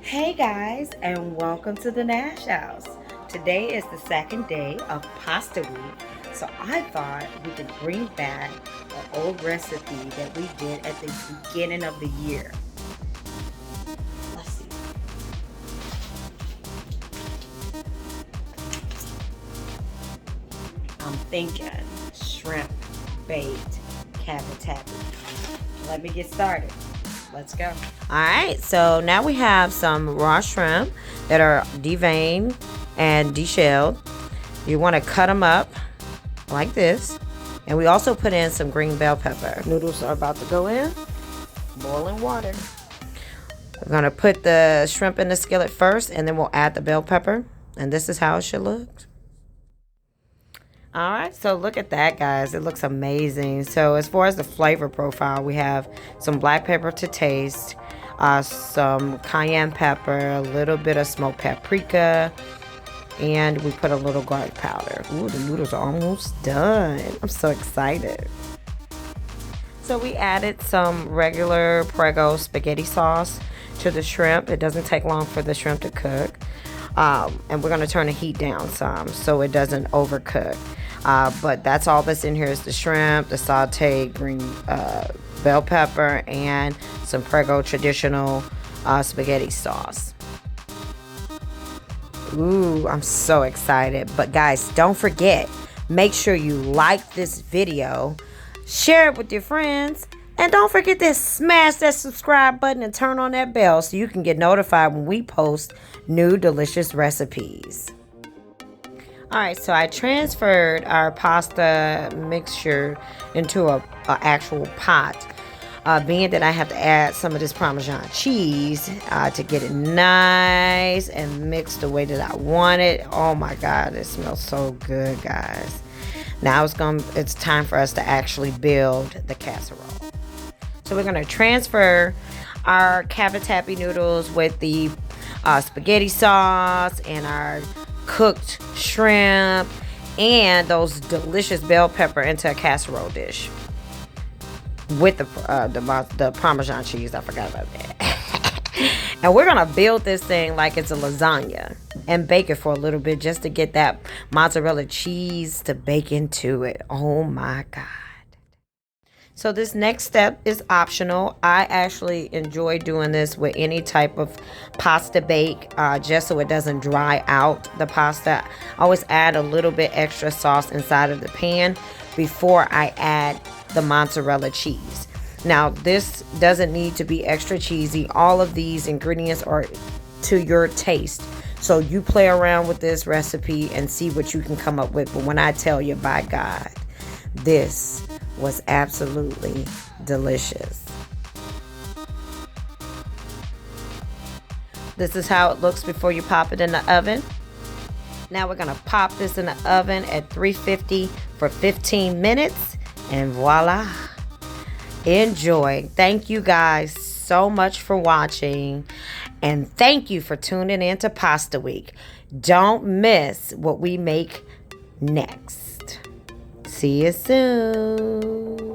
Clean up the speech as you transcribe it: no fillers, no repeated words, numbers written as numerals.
Hey guys, and welcome to the Nash House. Today is the second day of pasta week, so I thought we could bring back an old recipe that we did at the beginning of the year. Let's see. I'm thinking shrimp baked cavatappi. Let me get started. Let's go. All right, so now we have some raw shrimp that are deveined and deshelled. You want to cut them up like this. And we also put in some green bell pepper. Noodles are about to go in. Boiling water. We're going to put the shrimp in the skillet first, and then we'll add the bell pepper. And this is how it should look. All right, so look at that, guys. It looks amazing. So as far as the flavor profile, we have some black pepper to taste, some cayenne pepper, a little bit of smoked paprika, and we put a little garlic powder. Ooh, the noodles are almost done. I'm so excited. So we added some regular Prego spaghetti sauce to the shrimp. It doesn't take long for the shrimp to cook. And we're going to turn the heat down some so it doesn't overcook. But that's all that's in here is the shrimp, the sauteed green bell pepper, and some Prego traditional spaghetti sauce. Ooh, I'm so excited. But guys, don't forget, make sure you like this video, share it with your friends, and don't forget to smash that subscribe button and turn on that bell so you can get notified when we post new delicious recipes. Alright, so I transferred our pasta mixture into a actual pot. Being that I have to add some of this Parmesan cheese to get it nice and mixed the way that I want it. Oh my God, it smells so good, guys. Now it's time for us to actually build the casserole. So we're going to transfer our cavatappi noodles with the spaghetti sauce and our cooked shrimp and those delicious bell pepper into a casserole dish with the Parmesan cheese. I forgot about that. And we're going to build this thing like it's a lasagna and bake it for a little bit just to get that mozzarella cheese to bake into it. Oh my God. So this next step is optional. I actually enjoy doing this with any type of pasta bake, just so it doesn't dry out the pasta. I always add a little bit extra sauce inside of the pan before I add the mozzarella cheese. Now this doesn't need to be extra cheesy. All of these ingredients are to your taste. So you play around with this recipe and see what you can come up with. But when I tell you, by God, this was absolutely delicious. This is how it looks before you pop it in the oven. Now we're going to pop this in the oven at 350 for 15 minutes, and voila. Enjoy. Thank you guys so much for watching, and thank you for tuning in to Pasta Week. Don't miss what we make next. See you soon.